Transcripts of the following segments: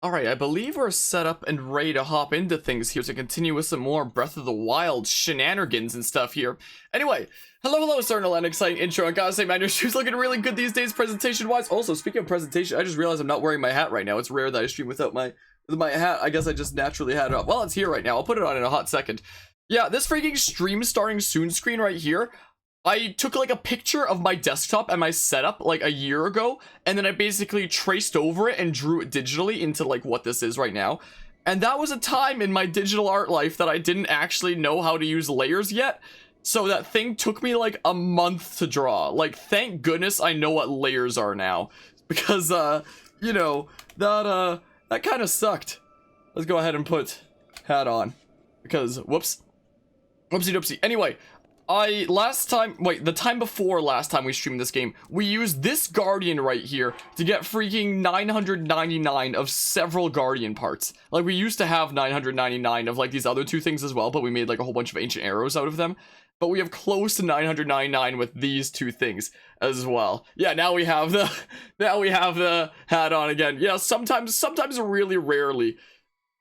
Alright, I believe we're set up and ready to hop into things here to continue with some more Breath of the Wild shenanigans and stuff here. Anyway, hello, starting an exciting intro. I gotta say, man, your shoe's looking really good these days presentation-wise. Also, speaking of presentation, I just realized I'm not wearing my hat right now. It's rare that I stream without my hat. I guess I just naturally had it up. Well, it's here right now. I'll put it on in a hot second. Yeah, this freaking stream starting soon screen right here, I took like a picture of my desktop and my setup like a year ago, and then I basically traced over it and drew it digitally into like what this is right now. And that was a time in my digital art life that I didn't actually know how to use layers yet. So that thing took me like a month to draw. Like, thank goodness I know what layers are now, because you know, that kind of sucked. Let's go ahead and put hat on, because whoopsie doopsie. Anyway, the time before last time we streamed this game, we used this Guardian right here to get freaking 999 of several Guardian parts. Like, we used to have 999 of like these other two things as well, but we made like a whole bunch of ancient arrows out of them. But we have close to 999 with these two things as well. Yeah, now we have the hat on again. Yeah, sometimes really rarely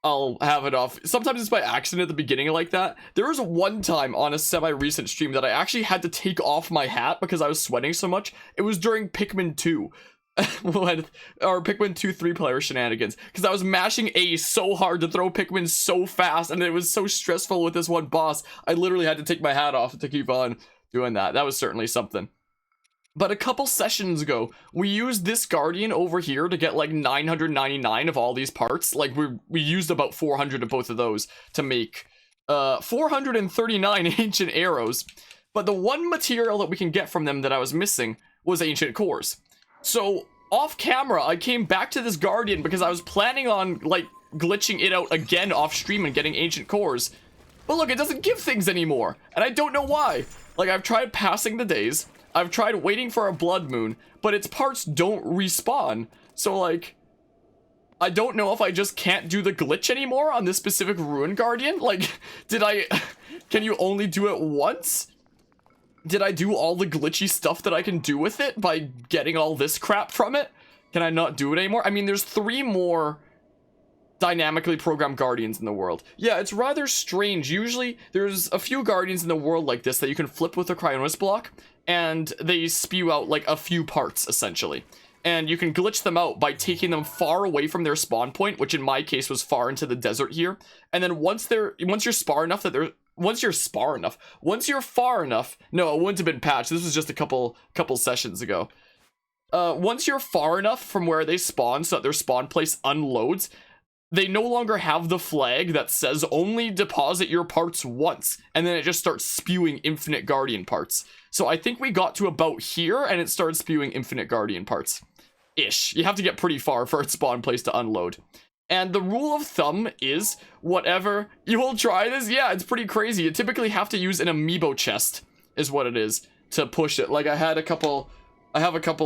I'll have it off. Sometimes it's by accident at the beginning like that. There was one time on a semi-recent stream that I actually had to take off my hat because I was sweating so much. It was during Pikmin 2. Or Pikmin 2 3-player shenanigans. Because I was mashing A so hard to throw Pikmin so fast, and it was so stressful with this one boss. I literally had to take my hat off to keep on doing that. That was certainly something. But a couple sessions ago, we used this Guardian over here to get like 999 of all these parts. Like, we used about 400 of both of those to make 439 ancient arrows. But the one material that we can get from them that I was missing was ancient cores. So off camera, I came back to this Guardian because I was planning on like glitching it out again off stream and getting ancient cores. But look, it doesn't give things anymore, and I don't know why. Like, I've tried passing the days. I've tried waiting for a blood moon, but its parts don't respawn. So, like, I don't know if I just can't do the glitch anymore on this specific Ruin Guardian. Like, can you only do it once? Did I do all the glitchy stuff that I can do with it by getting all this crap from it? Can I not do it anymore? I mean, there's 3 more dynamically programmed Guardians in the world. Yeah, it's rather strange. Usually, there's a few Guardians in the world like this that you can flip with a Cryonis block, and they spew out like a few parts essentially, and you can glitch them out by taking them far away from their spawn point, which in my case was far into the desert here. And then once you're far enough, no, it wouldn't have been patched. This was just a couple sessions ago. Once you're far enough from where they spawn so that their spawn place unloads, they no longer have the flag that says only deposit your parts once, and then it just starts spewing infinite Guardian parts. So I think we got to about here, and it started spewing infinite Guardian parts. Ish. You have to get pretty far for its spawn place to unload. And the rule of thumb is, whatever, you will try this? Yeah, it's pretty crazy. You typically have to use an amiibo chest, is what it is, to push it. Like, I have a couple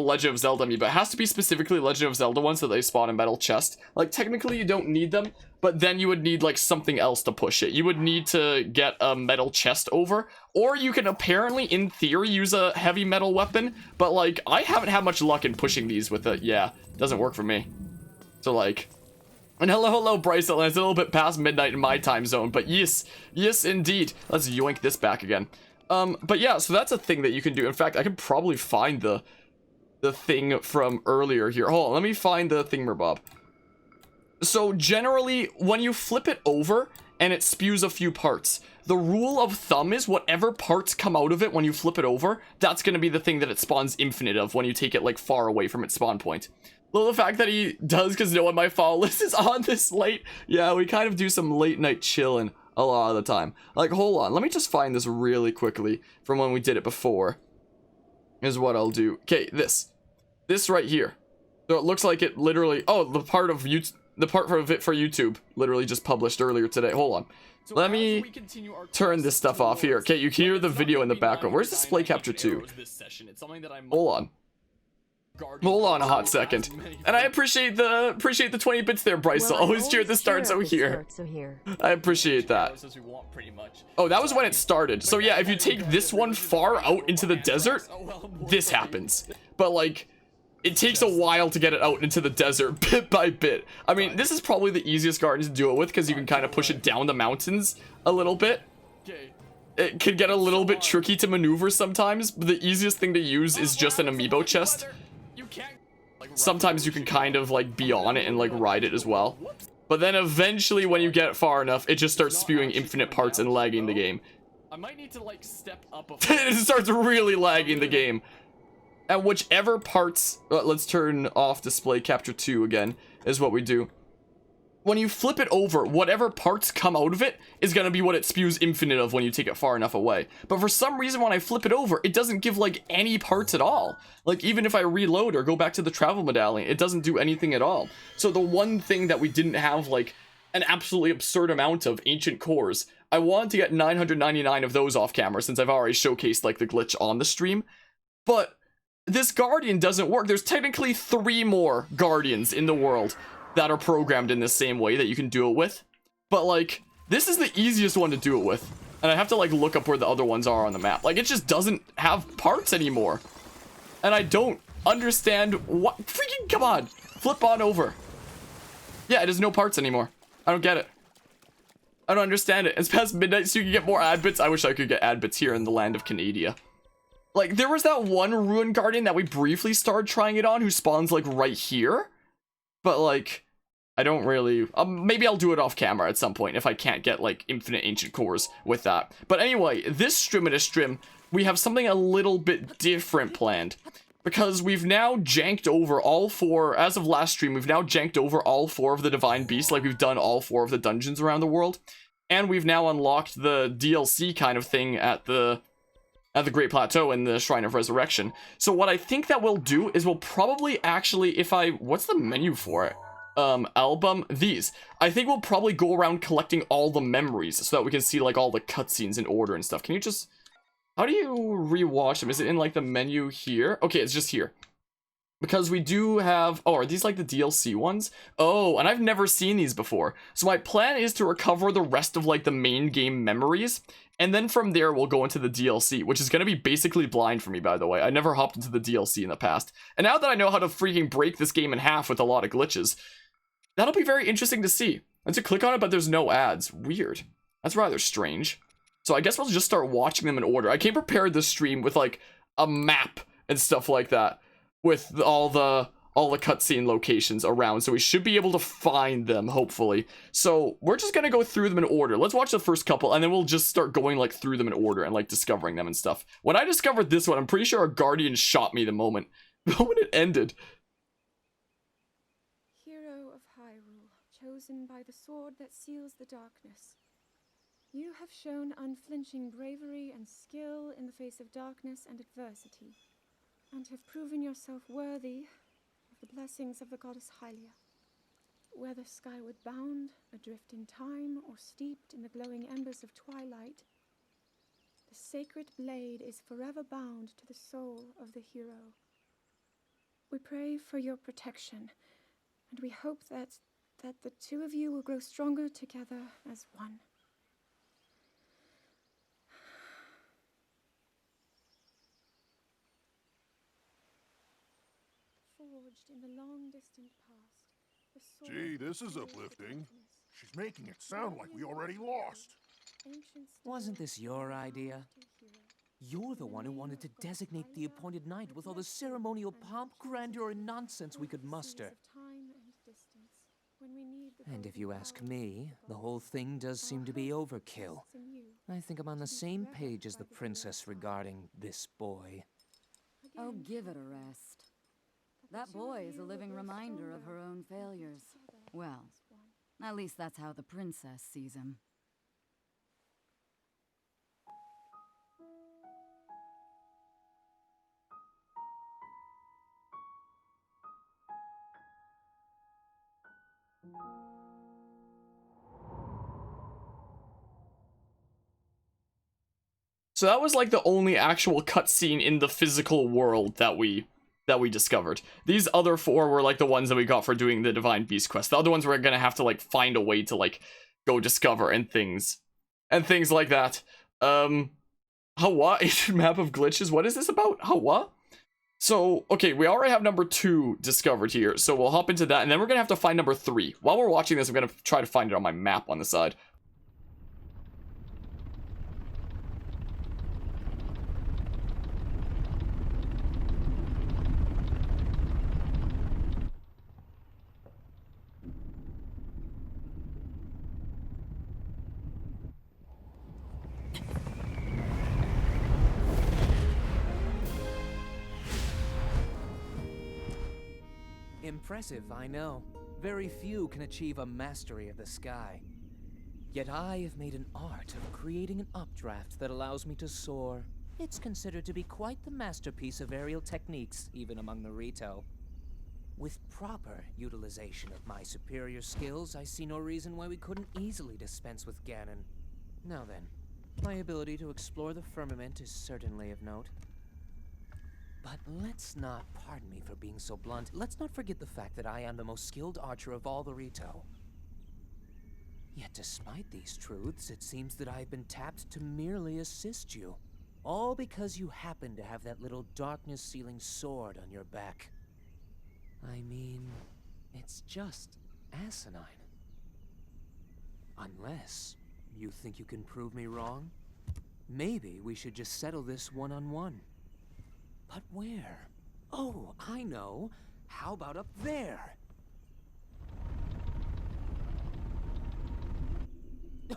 Legend of Zelda amiibo. It has to be specifically Legend of Zelda ones so they spawn a metal chest. Like, technically you don't need them, but then you would need like something else to push it. You would need to get a metal chest over, or you can apparently, in theory, use a heavy metal weapon, but like, I haven't had much luck in pushing these with it. Yeah, doesn't work for me. So like, and hello Bryce, it's a little bit past midnight in my time zone, but yes indeed. Let's yoink this back again. But yeah, so that's a thing that you can do. In fact, I could probably find the thing from earlier here. Hold on, let me find the thingamabob. So generally, when you flip it over and it spews a few parts, the rule of thumb is whatever parts come out of it when you flip it over, that's going to be the thing that it spawns infinite of when you take it like far away from its spawn point. Well, the fact that he does because no one my follow list is on this late. Yeah, we kind of do some late night chilling a lot of the time. Like, hold on, let me just find this really quickly from when we did it before. Is what I'll do. Okay, this right here. So it looks like it literally, oh, the part of it for YouTube literally just published earlier today. Hold on. So let me turn this stuff off here. Okay, you hear the video in the background. Where's display capture 2? Hold on. Hold on a hot second. And I appreciate the 20 bits there, Bryce. Well, always cheer at the start, so here. I appreciate that. Oh, that was when it started. So yeah, if you take this one far out into the desert, this happens. But like, it takes a while to get it out into the desert bit by bit. I mean, this is probably the easiest garden to do it with because you can kind of push it down the mountains a little bit. It can get a little bit tricky to maneuver sometimes, but the easiest thing to use is just an amiibo chest. Sometimes you can kind of like be on it and like ride it as well. But then eventually when you get far enough, it just starts spewing infinite parts and lagging the game. I might need to like step up a it starts really lagging the game. And whichever parts, let's turn off display capture 2 again, is what we do. When you flip it over, whatever parts come out of it is going to be what it spews infinite of when you take it far enough away. But for some reason, when I flip it over, it doesn't give, like, any parts at all. Like, even if I reload or go back to the travel medallion, it doesn't do anything at all. So the one thing that we didn't have, like, an absolutely absurd amount of ancient cores, I wanted to get 999 of those off camera since I've already showcased, like, the glitch on the stream. But this Guardian doesn't work. There's technically 3 more Guardians in the world that are programmed in the same way that you can do it with, but like this is the easiest one to do it with, and I have to like look up where the other ones are on the map. Like it just doesn't have parts anymore, and I don't understand what freaking come on, flip on over. Yeah, it has no parts anymore. I don't get it. I don't understand it. It's past midnight so you can get more ad bits. I wish I could get ad bits here in the land of Canada. Like there was that one Ruin Guardian that we briefly started trying it on who spawns like right here. But, like, I don't really... maybe I'll do it off camera at some point if I can't get, like, infinite ancient cores with that. But anyway, this stream, we have something a little bit different planned. Because we've now janked over all 4... As of last stream, we've now janked over all 4 of the Divine Beasts. Like, we've done all 4 of the dungeons around the world. And we've now unlocked the DLC kind of thing at the Great Plateau and the Shrine of Resurrection. So what I think that we'll do is we'll probably actually, what's the menu for it? Album, these. I think we'll probably go around collecting all the memories so that we can see like all the cutscenes in order and stuff. Can you just, how do you rewatch them? Is it in like the menu here? Okay, it's just here. Because we do have, oh, are these like the DLC ones? Oh, and I've never seen these before. So my plan is to recover the rest of like the main game memories. And then from there, we'll go into the DLC, which is going to be basically blind for me, by the way. I never hopped into the DLC in the past. And now that I know how to freaking break this game in half with a lot of glitches, that'll be very interesting to see. And to click on it, but there's no ads. Weird. That's rather strange. So I guess we'll just start watching them in order. I came prepared this stream with, like, a map and stuff like that. With all the cutscene locations around, so we should be able to find them, hopefully. So we're just gonna go through them in order. Let's watch the first couple, and then we'll just start going like through them in order and like discovering them and stuff. When I discovered this one, I'm pretty sure our guardian shot me the moment it ended. Hero of Hyrule, chosen by the sword that seals the darkness. You have shown unflinching bravery and skill in the face of darkness and adversity, and have proven yourself worthy of the blessings of the goddess Hylia. Whether skyward bound, adrift in time, or steeped in the glowing embers of twilight, the sacred blade is forever bound to the soul of the hero. We pray for your protection, and we hope that the two of you will grow stronger together as one. Forged in the long distant past, the sword. Gee, this is uplifting. She's making it sound like we already lost. Wasn't this your idea? You're the one who wanted to designate the appointed night with all the ceremonial pomp, grandeur, and nonsense we could muster. And if you ask me, the whole thing does seem to be overkill. I think I'm on the same page as the princess regarding this boy. Oh, give it a rest. That boy is a living reminder of her own failures. Well, at least that's how the princess sees him. So that was like the only actual cutscene in the physical world that we discovered. These other 4 were like the ones that we got for doing the Divine Beast quest. The other ones we're gonna have to like find a way to like go discover and things like that. Hawa, ancient map of glitches. What is this about? Hawa? So, okay, we already have number 2 discovered here, so we'll hop into that, and then we're gonna have to find number 3. While we're watching this, I'm gonna try to find it on my map on the side. Impressive, I know. Very few can achieve a mastery of the sky. Yet I have made an art of creating an updraft that allows me to soar. It's considered to be quite the masterpiece of aerial techniques, even among the Rito. With proper utilization of my superior skills, I see no reason why we couldn't easily dispense with Ganon. Now then, my ability to explore the firmament is certainly of note. But let's not, pardon me for being so blunt, let's not forget the fact that I am the most skilled archer of all the Rito. Yet despite these truths, it seems that I've been tapped to merely assist you. All because you happen to have that little darkness-sealing sword on your back. I mean, it's just asinine. Unless you think you can prove me wrong? Maybe we should just settle this one-on-one. But where? Oh, I know. How about up there?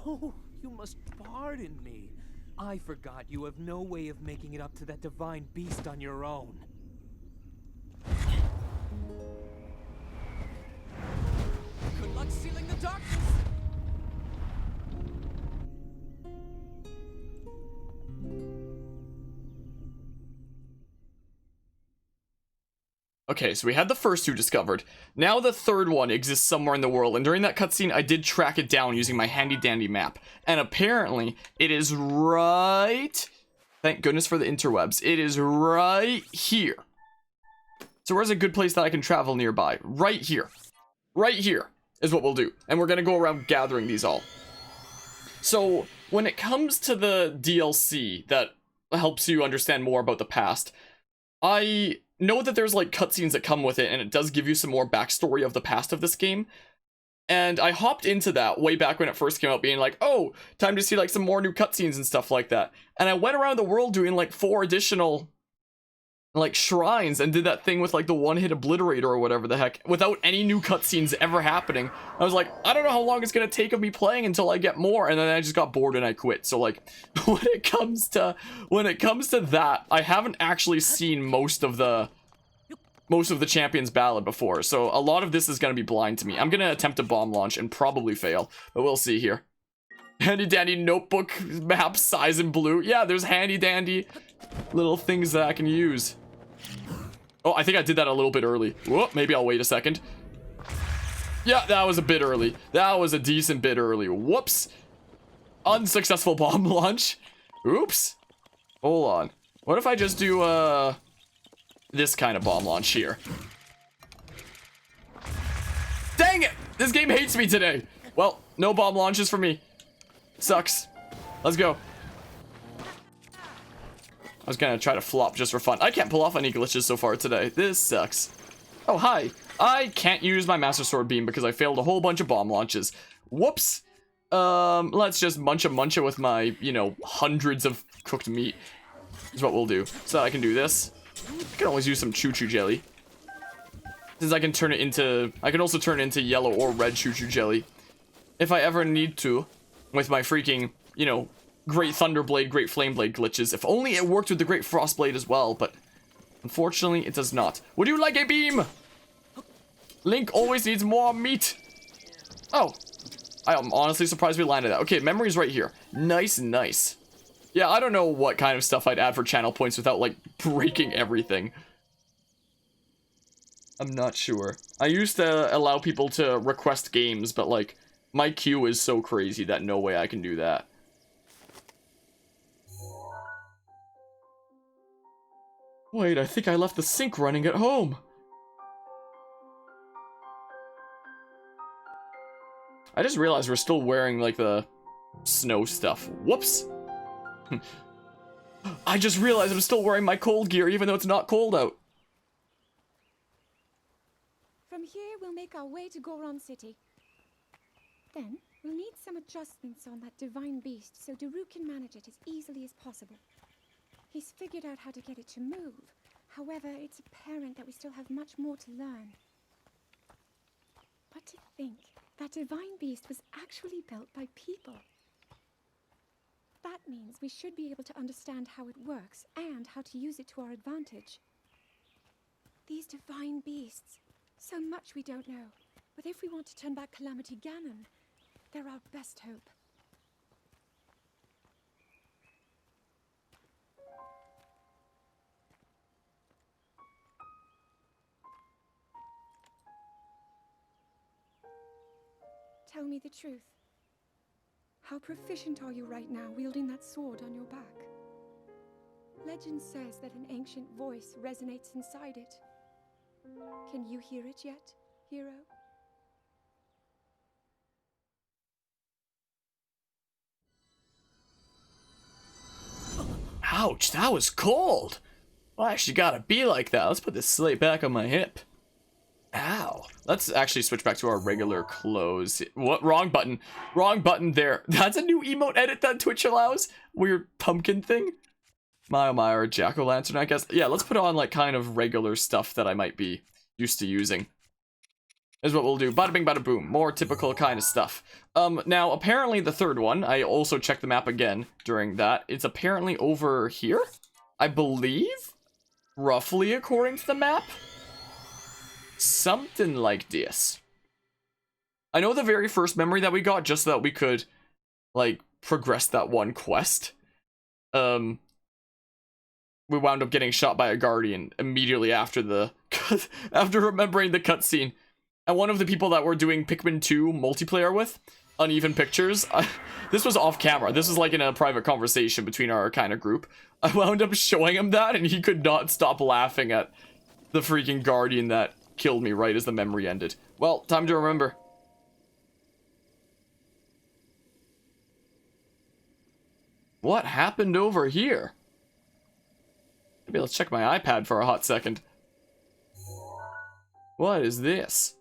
Oh, you must pardon me. I forgot you have no way of making it up to that divine beast on your own. Good luck sealing the darkness! Okay, so we had the first 2 discovered. Now the third one exists somewhere in the world, and during that cutscene, I did track it down using my handy-dandy map. And apparently, it is right... Thank goodness for the interwebs. It is right here. So where's a good place that I can travel nearby? Right here. Right here is what we'll do. And we're gonna go around gathering these all. So, when it comes to the DLC that helps you understand more about the past, I know that there's like cutscenes that come with it, and it does give you some more backstory of the past of this game. And I hopped into that way back when it first came out, being like, oh, time to see like some more new cutscenes and stuff like that. And I went around the world doing like 4 additional like shrines and did that thing with like the one-hit obliterator or whatever the heck without any new cutscenes ever happening. I was like, I don't know how long it's gonna take of me playing until I get more, and then I just got bored and I quit. So like when it comes to that, I haven't actually seen most of the Champion's Ballad before, so a lot of this is gonna be blind to me. I'm gonna attempt a bomb launch and probably fail, but we'll see here. Handy dandy notebook map size in blue. Yeah, there's handy dandy little things that I can use. Oh, I think I did that a little bit early. Whoa, maybe I'll wait a second. Yeah, that was a bit early. That was a decent bit early. Whoops. Unsuccessful bomb launch. Oops. Hold on. What if I just do, this kind of bomb launch here? Dang it! This game hates me today. Well, no bomb launches for me. Sucks. Let's go. I was gonna try to flop just for fun. I can't pull off any glitches so far today. This sucks. Oh, hi. I can't use my Master Sword Beam because I failed a whole bunch of bomb launches. Whoops. Let's just munch a with my, you know, hundreds of cooked meat. Is what we'll do. So that I can do this. I can always use some choo-choo jelly. Since I can turn it into... I can also turn it into yellow or red choo-choo jelly. If I ever need to. With my freaking, you know... Great Thunderblade, Great Flameblade glitches. If only it worked with the Great Frostblade as well, but unfortunately it does not. Would you like a beam? Link always needs more meat. Oh, I am honestly surprised we landed that. Okay, memory's right here. Nice, nice. Yeah, I don't know what kind of stuff I'd add for channel points without, like, breaking everything. I'm not sure. I used to allow people to request games, but, like, my queue is so crazy that no way I can do that. Wait, I think I left the sink running at home. I just realized we're still wearing, like, the snow stuff. Whoops. I just realized I'm still wearing my cold gear even though it's not cold out. make our way to Goron City. Then, we'll need some adjustments on that divine beast so Daru can manage it as easily as possible. He's figured out how to get it to move. However, it's apparent that we still have much more to learn. But to think, that divine beast was actually built by people. That means we should be able to understand how it works and how to use it to our advantage. These divine beasts, so much we don't know. But if we want to turn back Calamity Ganon, they're our best hope. Tell me the truth. How proficient are you right now wielding that sword on your back? Legend says that an ancient voice resonates inside it. Can you hear it yet, hero? Ouch, that was cold. Well, I actually gotta be like that. Let's put this slate back on my hip. Ow. Let's actually switch back to our regular clothes. What? Wrong button. Wrong button there. That's a new emote edit that Twitch allows. Weird pumpkin thing. My oh my, or jack-o'-lantern, I guess. Yeah, let's put on like kind of regular stuff that I might be used to using. Is what we'll do. Bada bing, bada boom. More typical kind of stuff. Now, apparently the third one, I also checked the map again during that. It's apparently over here, I believe? Roughly according to the map? Something like this. I know the very first memory that we got just so that we could, like, progress that one quest. We wound up getting shot by a guardian immediately after the after remembering the cutscene. And one of the people that we're doing Pikmin 2 multiplayer with, Uneven Pictures, this was off camera. This was like in a private conversation between our kind of group. I wound up showing him that and he could not stop laughing at the freaking guardian that killed me right as the memory ended. Well, time to remember. What happened over here? Maybe let's check my iPad for a hot second. What is this?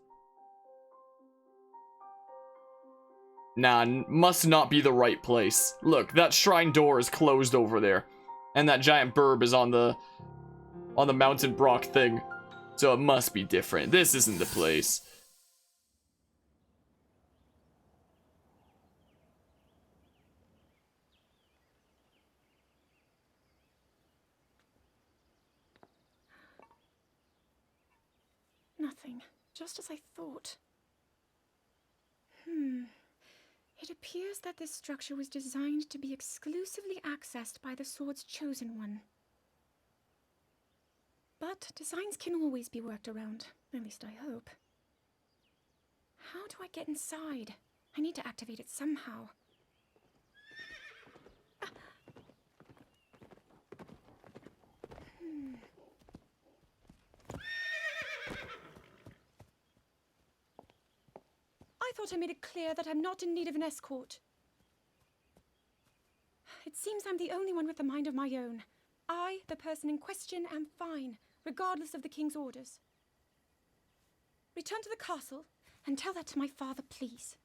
Nah, must not be the right place. Look, that shrine door is closed over there. And that giant burb is on the mountain Brock thing. So it must be different. This isn't the place. Nothing. Just as I thought. It appears that this structure was designed to be exclusively accessed by the sword's chosen one. But designs can always be worked around. At least I hope. How do I get inside? I need to activate it somehow. I thought I made it clear that I'm not in need of an escort. It seems I'm the only one with a mind of my own. I, the person in question, am fine, regardless of the king's orders. Return to the castle and tell that to my father, please.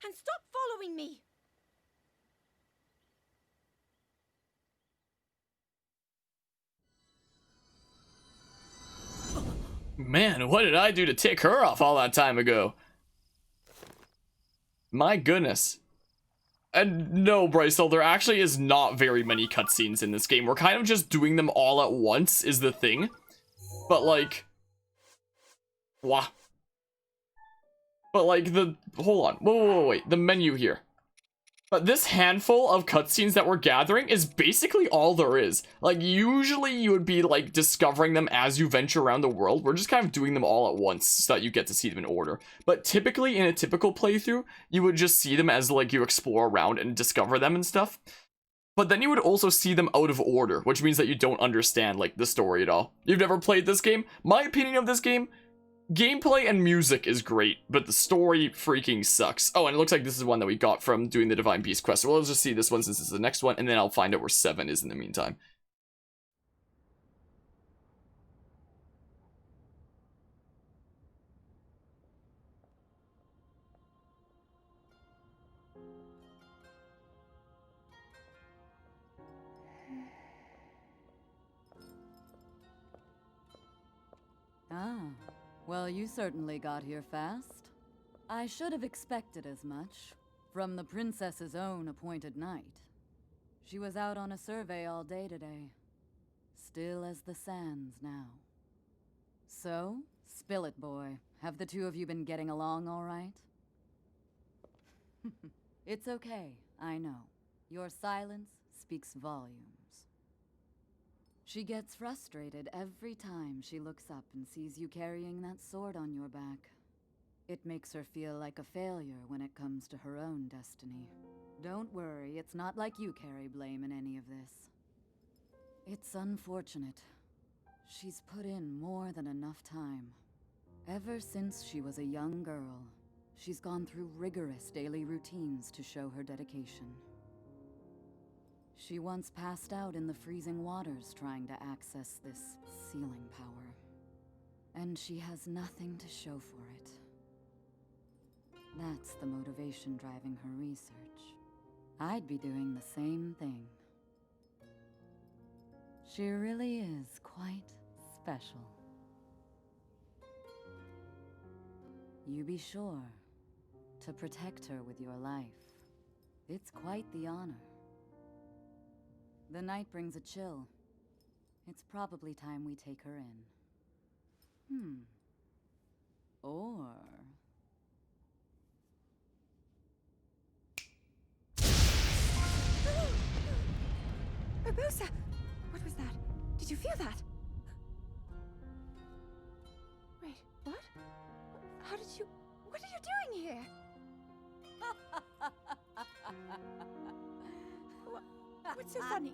And stop following me! Man, what did I do to tick her off all that time ago? My goodness. And no, Brycel, there actually is not very many cutscenes in this game. We're kind of just doing them all at once, is the thing. But, like... Wah. But, like, hold on. Wait. The menu here. But this handful of cutscenes that we're gathering is basically all there is. Like, usually you would be, like, discovering them as you venture around the world. We're just kind of doing them all at once so that you get to see them in order. But typically, in a typical playthrough, you would just see them as, like, you explore around and discover them and stuff. But then you would also see them out of order, which means that you don't understand, like, the story at all. You've never played this game? My opinion of this game gameplay and music is great, but the story freaking sucks. Oh, and it looks like this is one that we got from doing the Divine Beast quest. So we'll just see this one since this is the next one, and then I'll find out where 7 is in the meantime. Ah, well, you certainly got here fast. I should have expected as much from the princess's own appointed knight. She was out on a survey all day today. Still as the sands now. So, spill it, boy. Have the two of you been getting along all right? It's okay, I know. Your silence speaks volumes. She gets frustrated every time she looks up and sees you carrying that sword on your back. It makes her feel like a failure when it comes to her own destiny. Don't worry, it's not like you carry blame in any of this. It's unfortunate. She's put in more than enough time. Ever since she was a young girl, she's gone through rigorous daily routines to show her dedication. She once passed out in the freezing waters trying to access this sealing power. And she has nothing to show for it. That's the motivation driving her research. I'd be doing the same thing. She really is quite special. You be sure to protect her with your life. It's quite the honor. The night brings a chill. It's probably time we take her in. Or... Urbosa! What was that? Did you feel that? Wait, what? How did you... What are you doing here? What's so funny?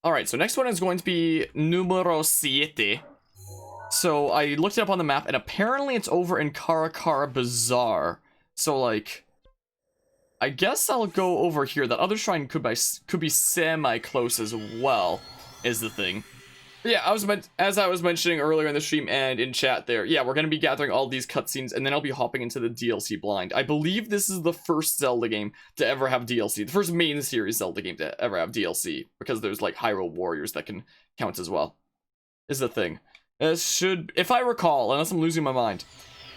Alright, so next one is going to be Numero 7. So I looked it up on the map, and apparently it's over in Karakara Bazaar. So, like, I guess I'll go over here. That other shrine could be semi-close as well, is the thing. But yeah, as I was mentioning earlier in the stream and in chat there, yeah, we're going to be gathering all these cutscenes, and then I'll be hopping into the DLC blind. I believe this is the first Zelda game to ever have DLC. The first main series Zelda game to ever have DLC, because there's, like, Hyrule Warriors that can count as well, is the thing. This should, if I recall, unless I'm losing my mind,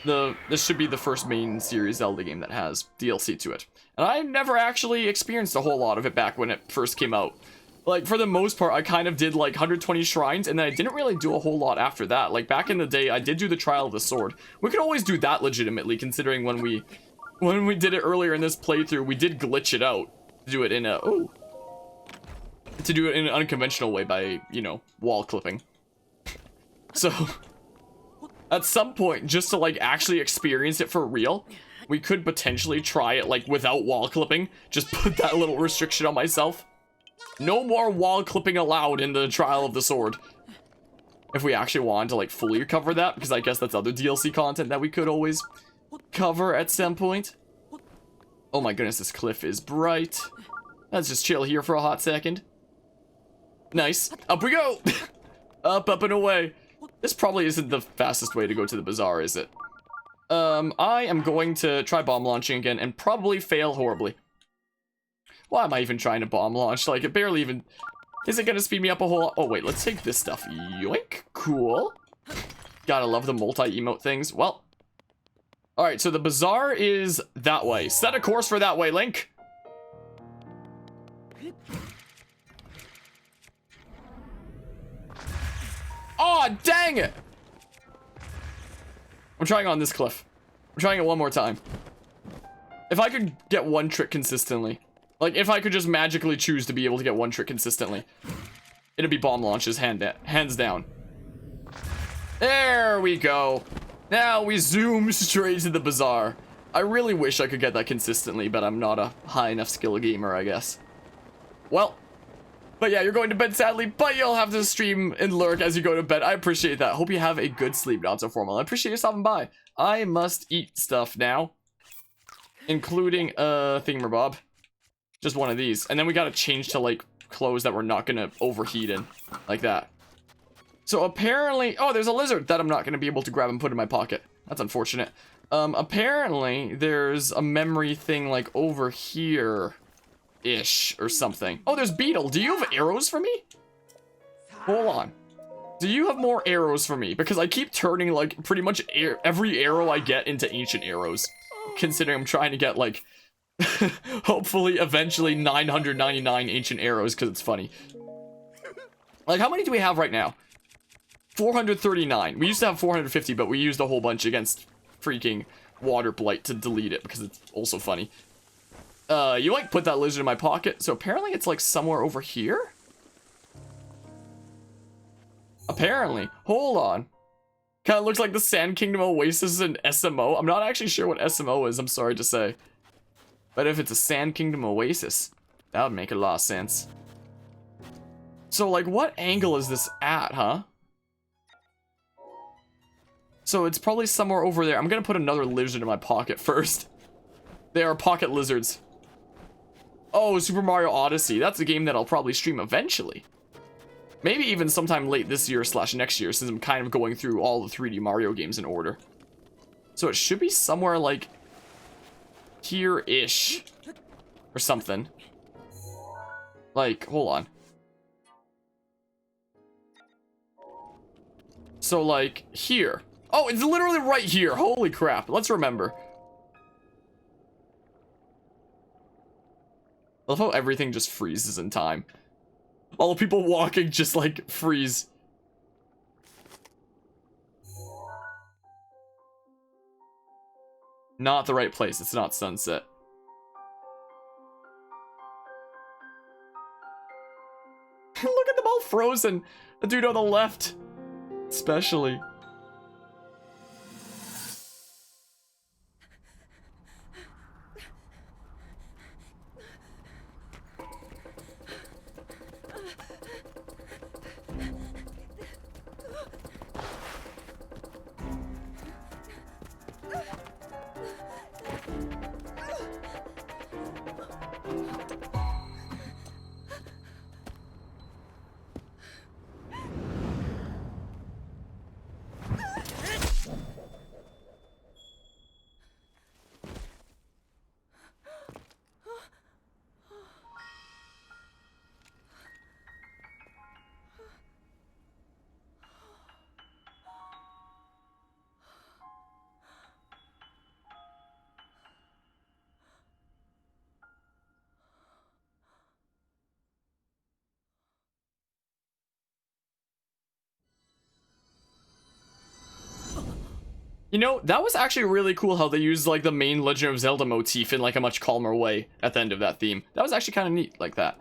this should be the first main series Zelda game that has DLC to it. And I never actually experienced a whole lot of it back when it first came out. Like, for the most part, I kind of did, like, 120 shrines, and then I didn't really do a whole lot after that. Like, back in the day, I did do the Trial of the Sword. We could always do that legitimately, considering when we did it earlier in this playthrough, we did glitch it out. To do it in an unconventional way by, you know, wall clipping. So, at some point, just to, like, actually experience it for real, we could potentially try it, like, without wall clipping. Just put that little restriction on myself. No more wall clipping allowed in the Trial of the Sword. If we actually wanted to, like, fully cover that, because I guess that's other DLC content that we could always cover at some point. Oh my goodness, this cliff is bright. Let's just chill here for a hot second. Nice. Up we go! Up and away. This probably isn't the fastest way to go to the bazaar, is it? I am going to try bomb launching again and probably fail horribly. Why am I even trying to bomb launch? Like, it barely even... Is it gonna speed me up a whole lot? Oh, wait, let's take this stuff. Yoink. Cool. Gotta love the multi-emote things. Well. Alright, so the bazaar is that way. Set a course for that way, Link. Aw, dang it! I'm trying on this cliff. I'm trying it one more time. If I could get one trick consistently. Like, if I could just magically choose to be able to get one trick consistently. It'd be bomb launches, hands down. There we go. Now we zoom straight to the bazaar. I really wish I could get that consistently, but I'm not a high enough skill gamer, I guess. Well, But yeah, you're going to bed sadly, but you'll have to stream and lurk as you go to bed. I appreciate that. Hope you have a good sleep, not so formal. I appreciate you stopping by. I must eat stuff now, including thingamabob. Just one of these. And then we gotta change to like clothes that we're not gonna overheat in. Like that. So apparently, oh, there's a lizard that I'm not gonna be able to grab and put in my pocket. That's unfortunate. Apparently there's a memory thing like over here ish or something. Oh, there's Beetle. Do you have arrows for me? Hold on. Do you have more arrows for me? Because I keep turning like pretty much every arrow I get into ancient arrows. Considering I'm trying to get like hopefully eventually 999 ancient arrows because it's funny. Like, how many do we have right now? 439. We used to have 450, but we used a whole bunch against freaking water blight to delete it because it's also funny. You like put that lizard in my pocket, so apparently it's like somewhere over here? Apparently. Hold on. Kind of looks like the Sand Kingdom Oasis and SMO. I'm not actually sure what SMO is, I'm sorry to say. But if it's a Sand Kingdom Oasis, that would make a lot of sense. So, like, what angle is this at, huh? So it's probably somewhere over there. I'm gonna put another lizard in my pocket first. They are pocket lizards. Oh, Super Mario Odyssey. That's a game that I'll probably stream eventually. Maybe even sometime late this year / next year, since I'm kind of going through all the 3D Mario games in order. So it should be somewhere like here-ish or something. Like, hold on. So like here. Oh, it's literally right here. Holy crap. Let's remember. I love how everything just freezes in time. All the people walking just like freeze. Not the right place. It's not sunset. Look at them all frozen. The dude on the left, especially. You know, that was actually really cool how they used like the main Legend of Zelda motif in like a much calmer way at the end of that theme. That was actually kind of neat like that.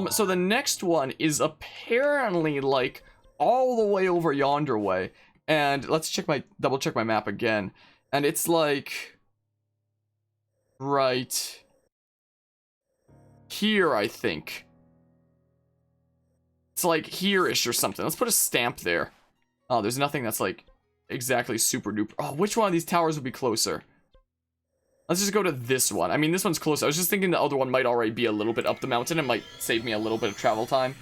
So the next one is apparently like all the way over yonder way. And let's double check my map again. And it's like right here, I think. It's like here-ish or something. Let's put a stamp there. Oh, there's nothing that's like exactly super duper. Oh, which one of these towers would be closer? Let's just go to this one. I mean, this one's close. I was just thinking the other one might already be a little bit up the mountain. It might save me a little bit of travel time.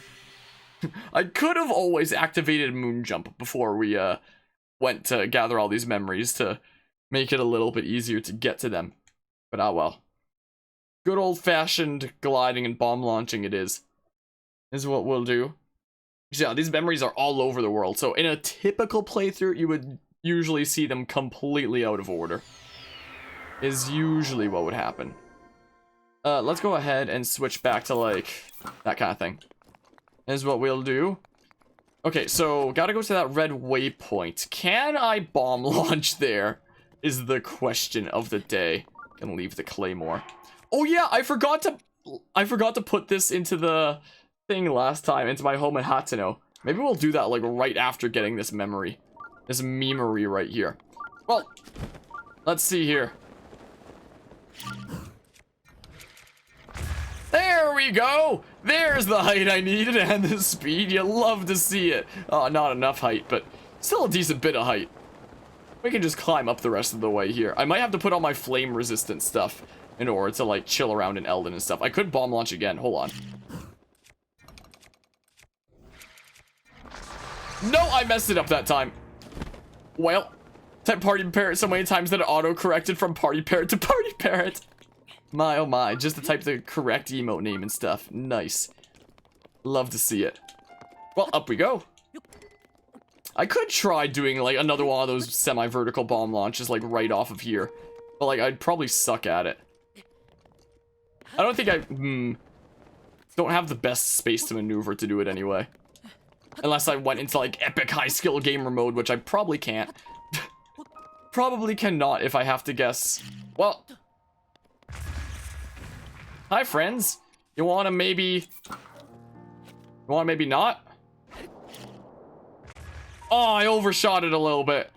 I could have always activated moon jump before we went to gather all these memories to make it a little bit easier to get to them. But ah well. Good old-fashioned gliding and bomb launching it is what we'll do. Yeah, these memories are all over the world. So in a typical playthrough, you would usually see them completely out of order. Is usually what would happen. Let's go ahead and switch back to like that kind of thing. Is what we'll do. Okay, so gotta go to that red waypoint. Can I bomb launch there? Is the question of the day. Gonna leave the claymore. Oh yeah, I forgot to put this into the thing last time, into my home in Hateno. Maybe we'll do that like right after getting this memory. This memory right here. Well, let's see here. There we go. There's the height I needed and the speed. You love to see it. Oh, not enough height, but still a decent bit of height. We can just climb up the rest of the way here. I might have to put on my flame resistant stuff in order to like chill around in Eldin and stuff. I could bomb launch again. Hold on. No, I messed it up that time. Well, type party parrot so many times that it auto-corrected from party parrot to party parrot. My, oh my, just to type the correct emote name and stuff. Nice. Love to see it. Well, up we go. I could try doing, like, another one of those semi-vertical bomb launches, like, right off of here. But, like, I'd probably suck at it. I don't think I, don't have the best space to maneuver to do it anyway. Unless I went into, like, epic high-skill gamer mode, which I probably can't. Probably cannot, if I have to guess. Well. Hi, friends. You wanna maybe... You wanna maybe not? Oh, I overshot it a little bit.